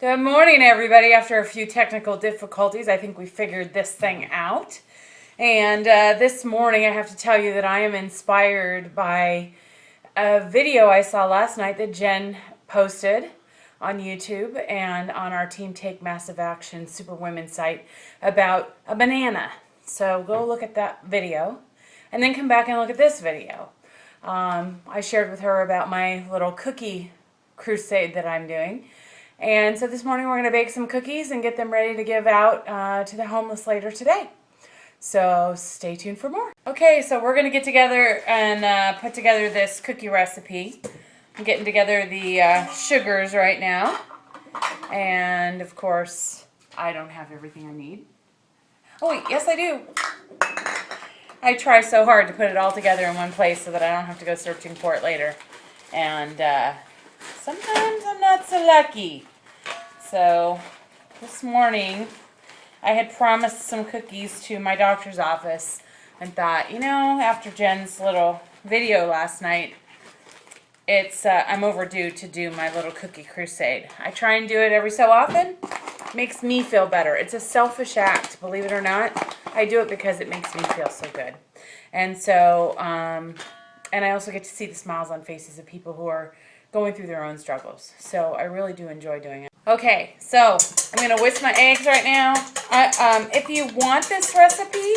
Good morning, everybody. After a few technical difficulties, I think we figured this thing out. And this morning, I have to tell you that I am inspired by a video I saw last night that Jen posted on YouTube and on our Team Take Massive Action Superwomen site about a banana. So go look at that video and then come back and look at this video. I shared with her about my little cookie crusade that I'm doing. And so this morning we're going to bake some cookies and get them ready to give out to the homeless later today. So stay tuned for more. Okay, so we're going to get together and put together this cookie recipe. I'm getting together the sugars right now. And of course, I don't have everything I need. Oh wait, yes I do. I try so hard to put it all together in one place so that I don't have to go searching for it later. And sometimes I'm not so lucky. So this morning I had promised some cookies to my doctor's office and thought, you know, after Jen's little video last night, I'm overdue to do my little cookie crusade. I try and do it every so often. It makes me feel better. It's a selfish act, believe it or not. I do it because it makes me feel so good. And so, and I also get to see the smiles on faces of people who are going through their own struggles. So I really do enjoy doing it. Okay, so I'm going to whisk my eggs right now. If you want this recipe,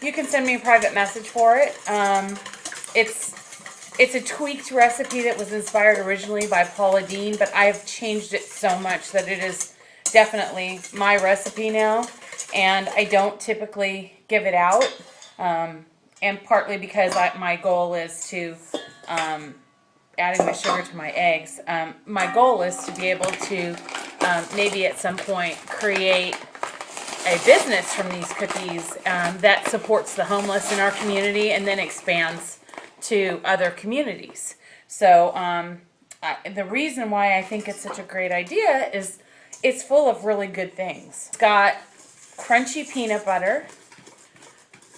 you can send me a private message for it. It's a tweaked recipe that was inspired originally by Paula Deen, but I've changed it so much that it is definitely my recipe now. And I don't typically give it out, and partly because my goal is to, adding my sugar to my eggs, my goal is to be able to maybe at some point create a business from these cookies that supports the homeless in our community and then expands to other communities. So the reason why I think it's such a great idea is it's full of really good things. It's got crunchy peanut butter,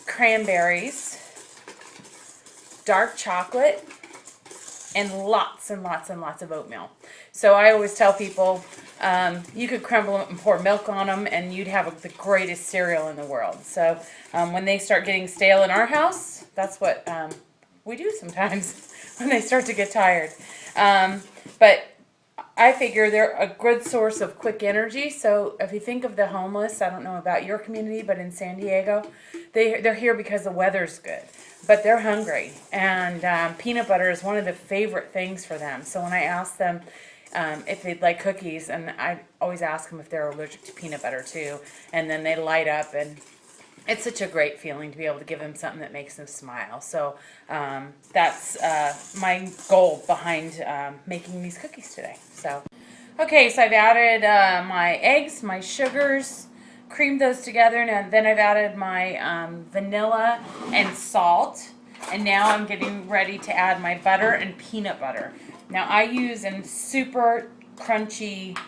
cranberries, dark chocolate, and lots and lots and lots of oatmeal. So I always tell people you could crumble them and pour milk on them and you'd have the greatest cereal in the world. So when they start getting stale in our house, that's what we do sometimes when they start to get tired. But I figure they're a good source of quick energy. So if you think of the homeless, I don't know about your community, but in San Diego, they're here because the weather's good. But they're hungry, and peanut butter is one of the favorite things for them. So when I ask them if they'd like cookies, and I always ask them if they're allergic to peanut butter too, and then they light up, and it's such a great feeling to be able to give them something that makes them smile. So that's my goal behind making these cookies today. So, okay, so I've added my eggs, my sugars, creamed those together, and then I've added my vanilla and salt, and now I'm getting ready to add my butter and peanut butter. Now I use a super crunchy,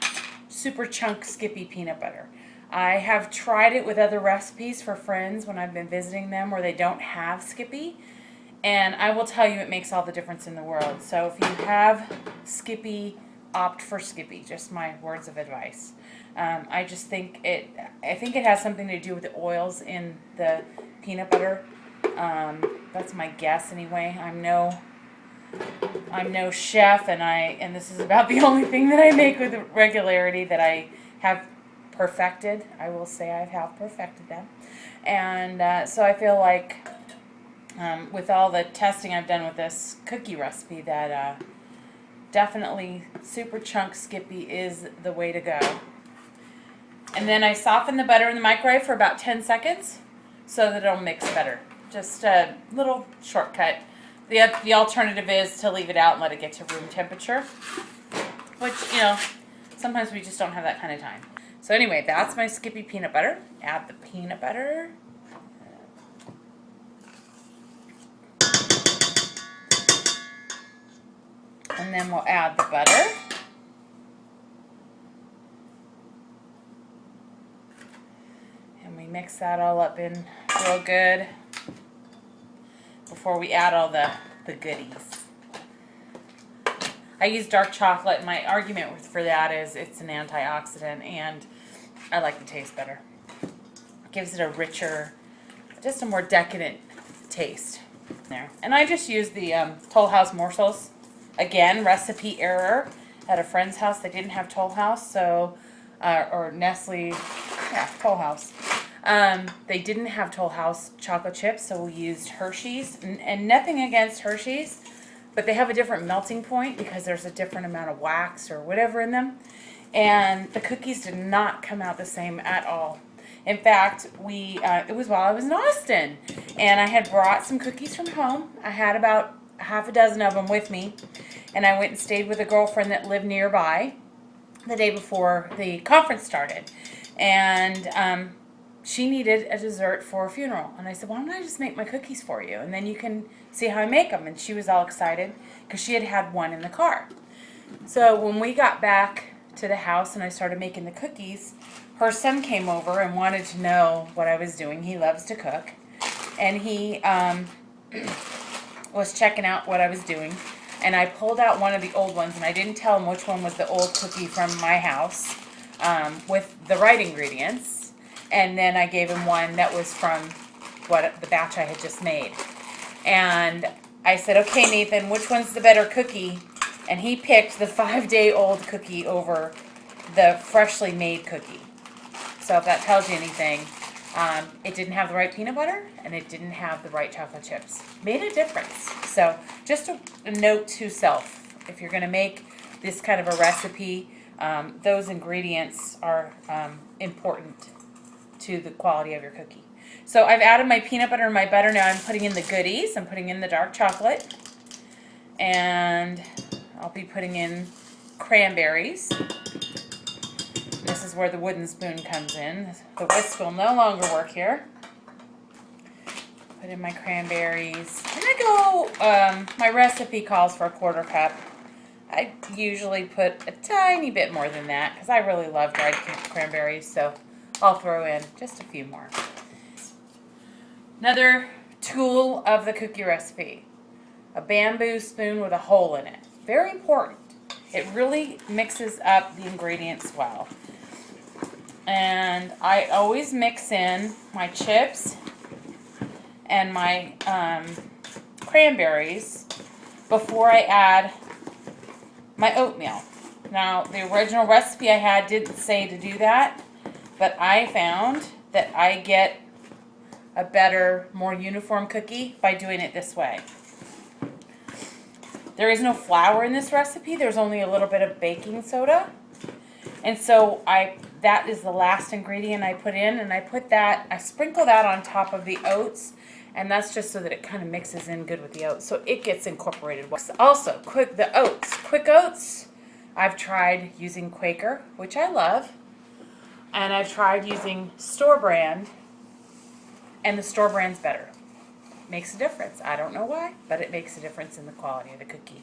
super chunk Skippy peanut butter. I have tried it with other recipes for friends when I've been visiting them where they don't have Skippy, and I will tell you it makes all the difference in the world. So if you have Skippy, opt for Skippy, just my words of advice. I just think it has something to do with the oils in the peanut butter. That's my guess anyway. I'm no chef, and this is about the only thing that I make with regularity that I have perfected. I will say I have perfected them. And so I feel like with all the testing I've done with this cookie recipe that definitely super chunk Skippy is the way to go. And then I soften the butter in the microwave for about 10 seconds so that it'll mix better. Just a little shortcut. The alternative is to leave it out and let it get to room temperature, which, you know, sometimes we just don't have that kind of time. So anyway, that's my Skippy peanut butter. Add the peanut butter. And then we'll add the butter. And we mix that all up in real good before we add all the goodies. I use dark chocolate, and my argument for that is it's an antioxidant, and I like the taste better. It gives it a richer, just a more decadent taste there. And I just use the Toll House morsels. Again, recipe error. At a friend's house, they didn't have Toll House, so or Nestle, yeah, Toll House. They didn't have Toll House chocolate chips, so we used Hershey's. And nothing against Hershey's, but they have a different melting point because there's a different amount of wax or whatever in them. And the cookies did not come out the same at all. In fact, it was while I was in Austin, and I had brought some cookies from home. I had about half a dozen of them with me, and I went and stayed with a girlfriend that lived nearby the day before the conference started. And she needed a dessert for a funeral. And I said, why don't I just make my cookies for you? And then you can see how I make them. And she was all excited because she had had one in the car. So when we got back to the house and I started making the cookies, her son came over and wanted to know what I was doing. He loves to cook. And he was checking out what I was doing. And I pulled out one of the old ones, and I didn't tell him which one was the old cookie from my house with the right ingredients. And then I gave him one that was from the batch I had just made. And I said, okay, Nathan, which one's the better cookie? And he picked the 5-day-old cookie over the freshly made cookie. So if that tells you anything, it didn't have the right peanut butter, and it didn't have the right chocolate chips. Made a difference. So just a note to self. If you're going to make this kind of a recipe, those ingredients are important to the quality of your cookie. So I've added my peanut butter and my butter. Now I'm putting in the goodies. I'm putting in the dark chocolate. And I'll be putting in cranberries. This is where the wooden spoon comes in. The whisk will no longer work here. Put in my cranberries. And I go, my recipe calls for a 1/4 cup. I usually put a tiny bit more than that because I really love dried cranberries, so I'll throw in just a few more. Another tool of the cookie recipe, a bamboo spoon with a hole in it. Very important. It really mixes up the ingredients well. And I always mix in my chips and my cranberries before I add my oatmeal. Now, the original recipe I had didn't say to do that, but I found that I get a better, more uniform cookie by doing it this way. There is no flour in this recipe. There's only a little bit of baking soda. And so that is the last ingredient I put in, and I sprinkle that on top of the oats, and that's just so that it kind of mixes in good with the oats, so it gets incorporated. Also, quick oats, I've tried using Quaker, which I love, and I've tried using store brand, and the store brand's better. Makes a difference. I don't know why, but it makes a difference in the quality of the cookie.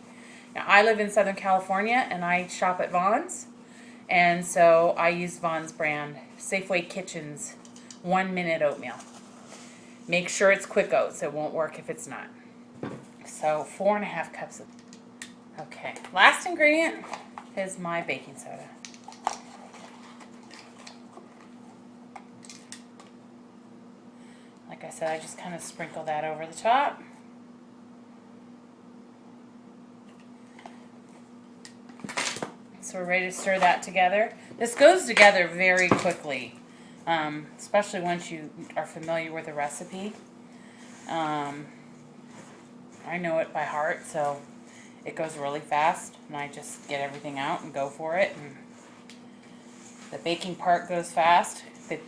Now, I live in Southern California, and I shop at Vons, and so I use Vons brand, Safeway Kitchens 1 minute oatmeal. Make sure it's quick oats. It won't work if it's not. So 4.5 cups of. Okay, last ingredient is my baking soda. Like I said, I just kind of sprinkle that over the top. So we're ready to stir that together. This goes together very quickly, especially once you are familiar with the recipe. I know it by heart, so it goes really fast, and I just get everything out and go for it. And the baking part goes fast. The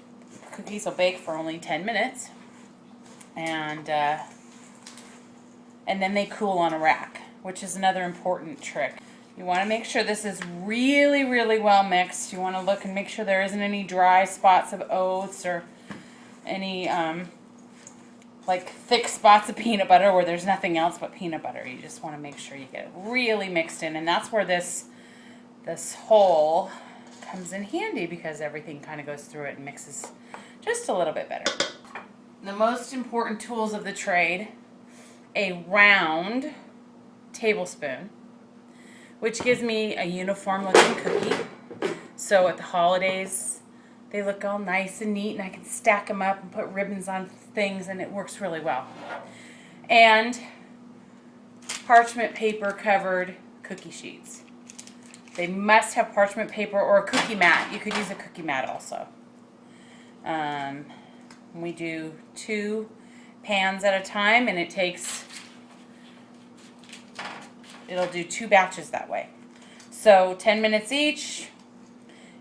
cookies will bake for only 10 minutes, and then they cool on a rack, which is another important trick. You want to make sure this is really, really well mixed. You want to look and make sure there isn't any dry spots of oats or any like thick spots of peanut butter where there's nothing else but peanut butter. You just want to make sure you get it really mixed in, and that's where this hole comes in handy, because everything kind of goes through it and mixes just a little bit better. The most important tools of the trade: a round tablespoon which gives me a uniform looking cookie. So at the holidays, they look all nice and neat, and I can stack them up and put ribbons on things, and it works really well. And parchment paper covered cookie sheets. They must have parchment paper or a cookie mat. You could use a cookie mat also. We do 2 pans at a time, and it'll do 2 batches that way. So 10 minutes each.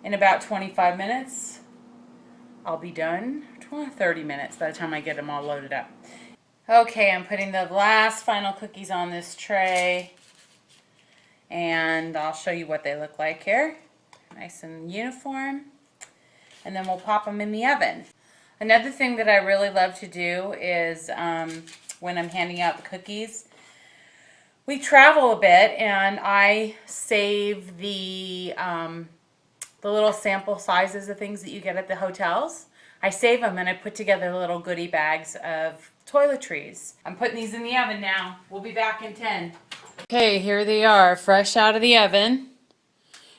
In about 25 minutes, I'll be done. 30 minutes by the time I get them all loaded up. Okay, I'm putting the last final cookies on this tray, and I'll show you what they look like here. Nice and uniform. And then we'll pop them in the oven. Another thing that I really love to do is when I'm handing out the cookies, we travel a bit, and I save the little sample sizes of things that you get at the hotels. I save them, and I put together little goodie bags of toiletries. I'm putting these in the oven now. We'll be back in 10. Okay, here they are, fresh out of the oven,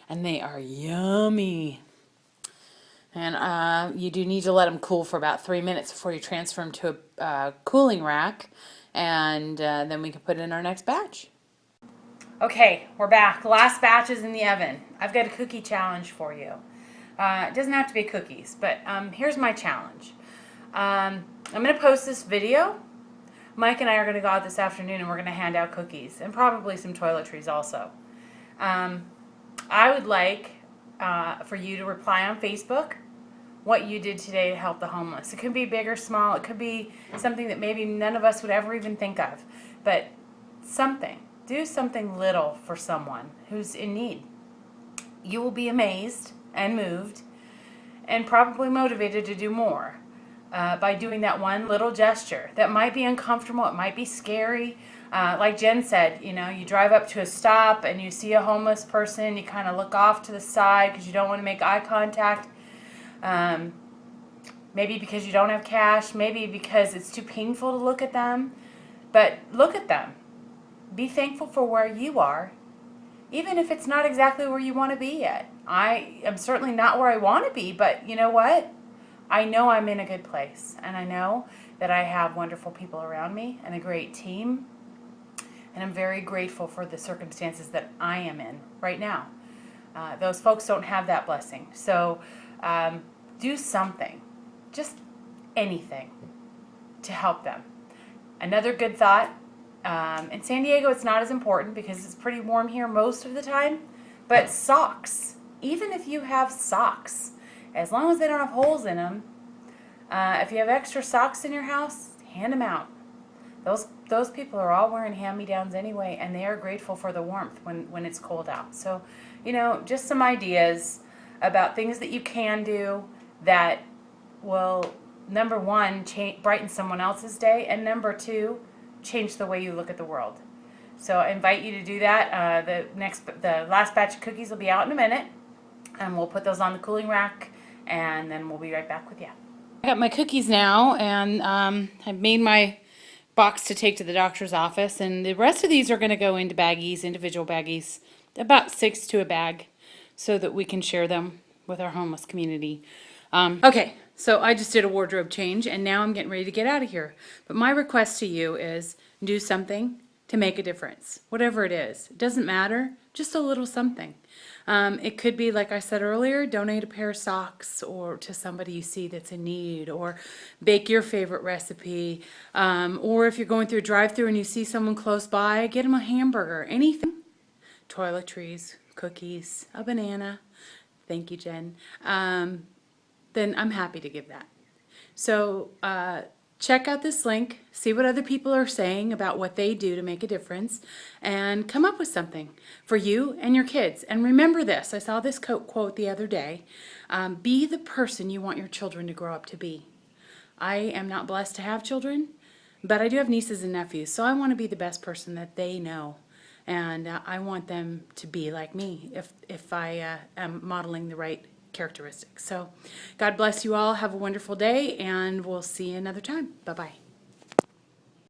and they are yummy. And you do need to let them cool for about 3 minutes before you transfer them to a cooling rack, and then we can put in our next batch. Okay, we're back. Last batch is in the oven. I've got a cookie challenge for you. It doesn't have to be cookies, but here's my challenge. I'm going to post this video. Mike and I are going to go out this afternoon, and we're going to hand out cookies and probably some toiletries also. I would like for you to reply on Facebook what you did today to help the homeless. It could be big or small. It could be something that maybe none of us would ever even think of. But something. Do something little for someone who's in need. You will be amazed and moved and probably motivated to do more by doing that one little gesture. That might be uncomfortable. It might be scary. Like Jen said, you drive up to a stop and you see a homeless person. You kind of look off to the side because you don't want to make eye contact. Maybe because you don't have cash. Maybe because it's too painful to look at them. But look at them. Be thankful for where you are, even if it's not exactly where you want to be yet. I am certainly not where I want to be, but you know what? I know I'm in a good place, and I know that I have wonderful people around me and a great team, and I'm very grateful for the circumstances that I am in right now. Those folks don't have that blessing. So do something, just anything, to help them. Another good thought, in San Diego it's not as important because it's pretty warm here most of the time, but socks, even if you have socks, as long as they don't have holes in them, if you have extra socks in your house, hand them out. Those people are all wearing hand-me-downs anyway, and they are grateful for the warmth when it's cold out. So, just some ideas about things that you can do that will, number one, brighten someone else's day, and number two, change the way you look at the world. So I invite you to do that. The last batch of cookies will be out in a minute, and we'll put those on the cooling rack, and then we'll be right back with you. I got my cookies now, and I've made my box to take to the doctor's office, and the rest of these are going to go into baggies, individual baggies, about 6 to a bag, so that we can share them with our homeless community. Okay, so I just did a wardrobe change, and now I'm getting ready to get out of here. But my request to you is do something to make a difference, whatever it is. It doesn't matter, just a little something. It could be, like I said earlier, donate a pair of socks or to somebody you see that's in need, or bake your favorite recipe, or if you're going through a drive-thru and you see someone close by, get them a hamburger, anything. Toiletries, cookies, a banana. Thank you, Jen. Then I'm happy to give that. So check out this link, see what other people are saying about what they do to make a difference, and come up with something for you and your kids. And remember this, I saw this quote the other day, be the person you want your children to grow up to be. I am not blessed to have children, but I do have nieces and nephews, so I want to be the best person that they know. And I want them to be like me if I am modeling the right characteristics. So God bless you all. Have a wonderful day, and we'll see you another time. Bye-bye.